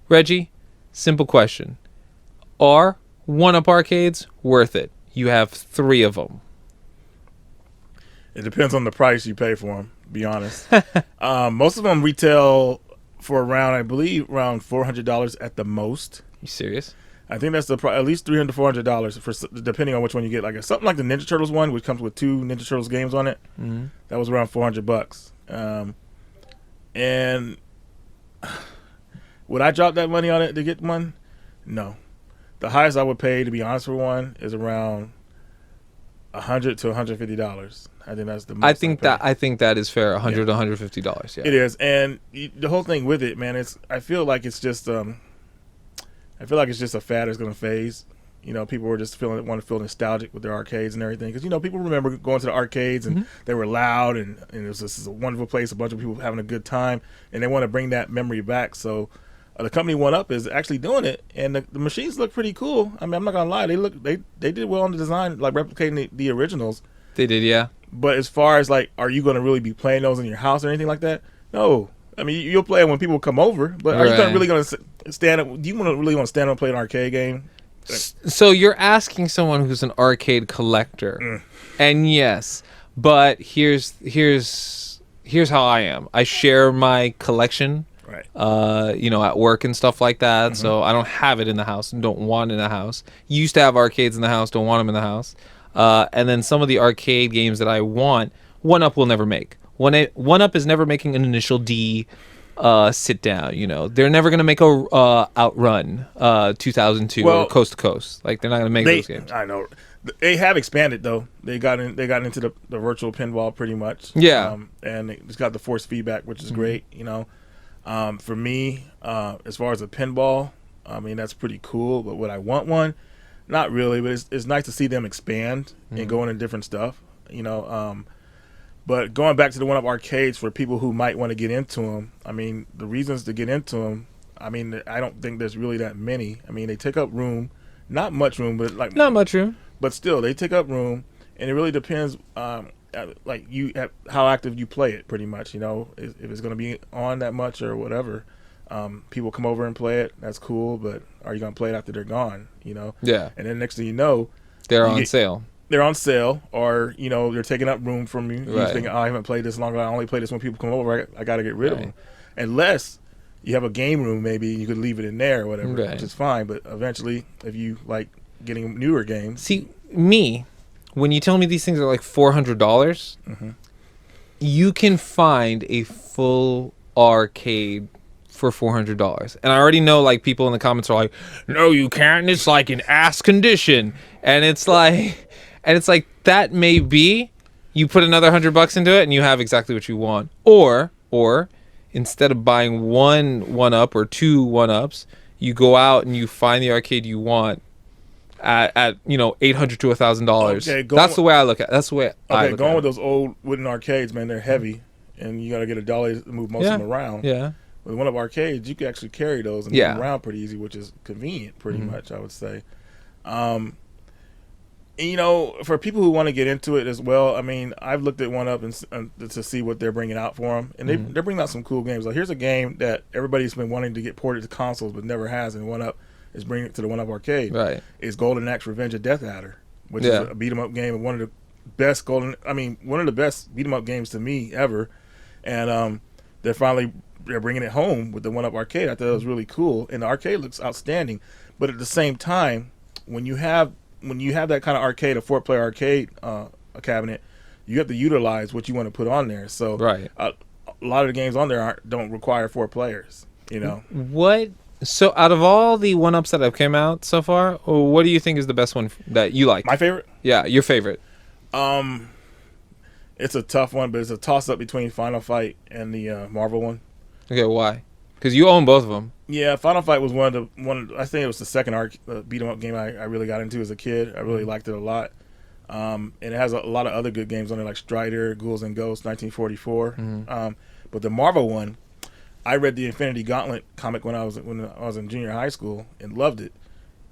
Reggie, simple question. Are one-up arcades worth it? You have 3 of them. It depends on the price you pay for them, to be honest. Most of them retail for around, I believe, around $400 at the most. You serious? I think that's the at least $300 to $400 for depending on which one you get. Like something like the Ninja Turtles one, which comes with 2 Ninja Turtles games on it. Mm-hmm. That was around $400. And would I drop that money on it to get one? No. The highest I would pay, to be honest, for one is around $100 to $150. I think that's the most. I think that is fair. $100 to $150. Yeah, it is. And the whole thing with it, man, I feel like it's just a fad that's going to phase. You know, people were just want to feel nostalgic with their arcades and everything, because people remember going to the arcades and they were loud and it was just a wonderful place, a bunch of people having a good time, and they want to bring that memory back. So the company One Up is actually doing it, and the machines look pretty cool. I mean, I'm not gonna lie, they did well on the design, like replicating the originals. They did, yeah. But as far as like, are you going to really be playing those in your house or anything like that? No. I mean, you'll play it when people come over, but are you really going to stand up? Do you really want to stand up and play an arcade game? So you're asking someone who's an arcade collector, and yes, but here's how I am. I share my collection, right? At work and stuff like that. Mm-hmm. So I don't have it in the house and don't want it in the house. Used to have arcades in the house, don't want them in the house. And then some of the arcade games that I want, One Up will never make. One Up is never making an Initial D sit down. They're never gonna make a Outrun 2002 or Coast to Coast. Like, they're not gonna make those games. I know they have expanded though. They got into the virtual pinball pretty much. Yeah, and it's got the force feedback, which is great. For me, as far as a pinball, I mean, that's pretty cool. But would I want one? Not really, but it's nice to see them expand and go into different stuff, But going back to the One Up arcades, for people who might want to get into them, I mean, the reasons to get into them, I mean, I don't think there's really that many. I mean, they take up room, not much room, but not much room, but still they take up room, and it really depends, how active you play it, pretty much. If it's going to be on that much or whatever. People come over and play it. That's cool, but are you going to play it after they're gone? Yeah. And then next thing you know, they're on sale. They're on sale, or they're taking up room from you. Right. You think, I haven't played this long. I only play this when people come over. I got to get rid of them. Unless you have a game room, maybe you could leave it in there or whatever, which is fine. But eventually, if you like getting newer games, see me, when you tell me these things are like $400, you can find a full arcade for $400, and I already know, like, people in the comments are like, no, you can't, it's like in ass condition, and it's like that may be, you put another $100 into it and you have exactly what you want, or instead of buying one up or 2 1-ups, you go out and you find the arcade you want at $800 to $1,000. Okay, that's the way I look at it. That's the way I look going at with those old wooden arcades, man, they're heavy, and you got to get a dolly to move most of them around. Yeah. With One Up arcades, you can actually carry those and move them around pretty easy, which is convenient, pretty much, I would say. And, for people who want to get into it as well, I mean, I've looked at One Up and to see what they're bringing out for them, and they're bringing out some cool games. Like, here's a game that everybody's been wanting to get ported to consoles but never has, and One Up is bringing it to the One Up arcade. Right. It's Golden Axe: Revenge of Death Adder, which is a beat 'em up game, and one of the best beat 'em up games to me ever. And they're bringing it home with the One Up arcade. I thought it was really cool, and the arcade looks outstanding. But at the same time, when you have that kind of arcade, a 4-player arcade a cabinet, you have to utilize what you want to put on there. So a lot of the games on there don't require 4 players. What? So out of all the 1-ups that have come out so far, what do you think is the best one that you like? My favorite? Yeah, your favorite. It's a tough one, but it's a toss-up between Final Fight and the Marvel one. Okay, why? Because you own both of them. Yeah, Final Fight was I think it was the second beat 'em up game I really got into as a kid. I really liked it a lot. And it has a lot of other good games on there, like Strider, Ghouls and Ghosts, 1944. But the Marvel one, I read the Infinity Gauntlet comic when I was in junior high school and loved it.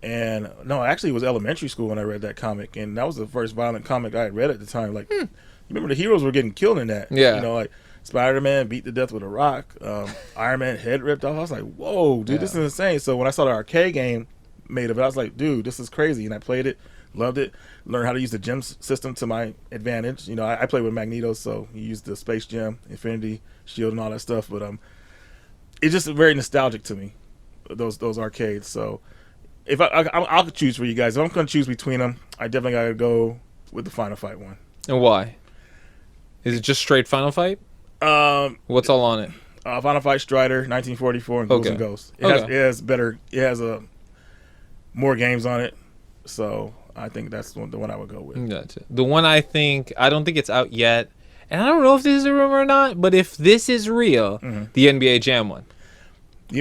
And no, actually, it was elementary school when I read that comic, and that was the first violent comic I had read at the time. Like, you remember the heroes were getting killed in that. Yeah. Spider-Man beat to death with a rock. Iron Man head ripped off. I was like, whoa, dude, this is insane. So when I saw the arcade game made of it, I was like, dude, this is crazy. And I played it, loved it, learned how to use the gem system to my advantage. You know, I played with Magneto, so he used the Space Gem, Infinity Shield, and all that stuff. But it's just very nostalgic to me, those arcades. So if I'll choose for you guys. If I'm going to choose between them, I definitely got to go with the Final Fight one. And why? Is it just straight Final Fight? What's all on it? Final Fight Strider, 1944, and Ghouls and Ghosts. It has better. It has more games on it, so I think that's the one I would go with. Gotcha. The one I don't think it's out yet, and I don't know if this is a rumor or not. But if this is real, the NBA Jam one.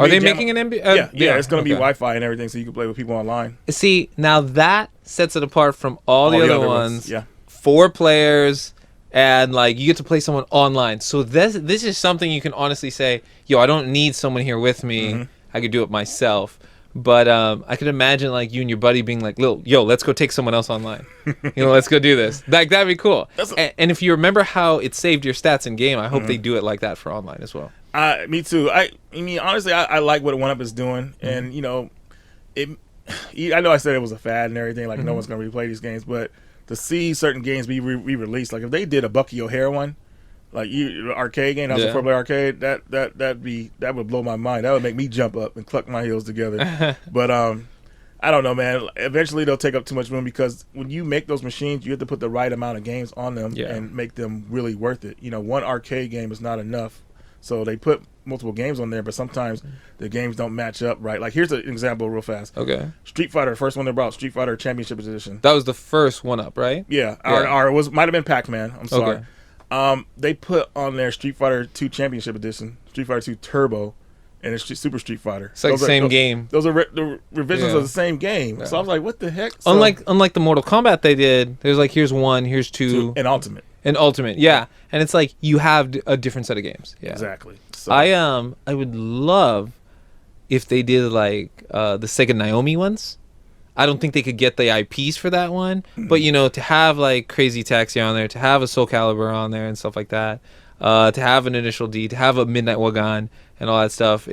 Are they making an NBA? Yeah, it's going to be Wi-Fi and everything, so you can play with people online. See, now that sets it apart from all the other ones. Yeah, 4 players. And like you get to play someone online, so this is something you can honestly say, yo, I don't need someone here with me. I could do it myself. But I could imagine like you and your buddy being like, yo, let's go take someone else online. Let's go do this. Like that'd be cool. And if you remember how it saved your stats in game, I hope they do it like that for online as well. Me too. I mean, honestly, I like what 1UP is doing, and I know I said it was a fad and everything. Like no one's gonna replay these games, but to see certain games be re-released, like if they did a Bucky O'Hare one, like arcade game, that was a 4-player arcade, that would blow my mind. That would make me jump up and cluck my heels together. But I don't know, man. Eventually they'll take up too much room because when you make those machines, you have to put the right amount of games on them and make them really worth it. One arcade game is not enough, so they put multiple games on there, but sometimes the games don't match up right. Like here's an example real fast. Okay. Street Fighter, first one they brought, Street Fighter Championship Edition. That was the first 1UP, right? Yeah. Or it might have been Pac-Man. I'm sorry. Okay. They put on there Street Fighter 2 Championship Edition, Street Fighter 2 Turbo, and it's Super Street Fighter. It's like the same game. Those are the revisions of the same game. Yeah. So I was like, what the heck? So, unlike the Mortal Kombat they did, there's like here's 1, here's 2. And Ultimate. And Ultimate, yeah. And it's like you have a different set of games. Yeah. Exactly. So. I would love if they did like the Sega Naomi ones. I don't think they could get the IPs for that one, but to have like Crazy Taxi on there, to have a Soul Calibur on there and stuff like that, to have an Initial D, to have a Midnight Wagon and all that stuff.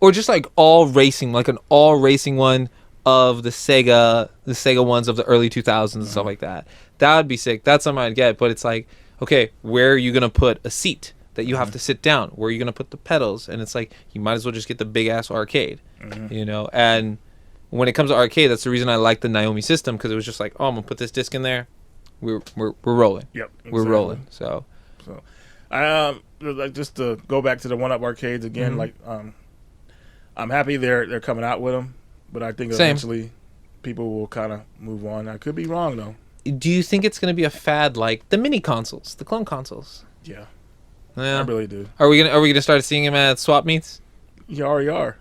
Or just like all racing, like an all racing one of the Sega ones of the early 2000s and stuff like that. That would be sick. That's something I'd get. But it's like, okay, where are you gonna put a seat that you have to sit down? Where are you gonna put the pedals? And it's like you might as well just get the big ass arcade, And when it comes to arcade, that's the reason I like the Naomi system, because it was just like, oh, I'm gonna put this disc in there, we're rolling. Yep, exactly. We're rolling. So like just to go back to the 1UP arcades again, like I'm happy they're coming out with them, but I think eventually people will kind of move on. I could be wrong though. Do you think it's gonna be a fad like the mini consoles, the clone consoles? Yeah, I really do. Are we gonna start seeing them at swap meets? You already are.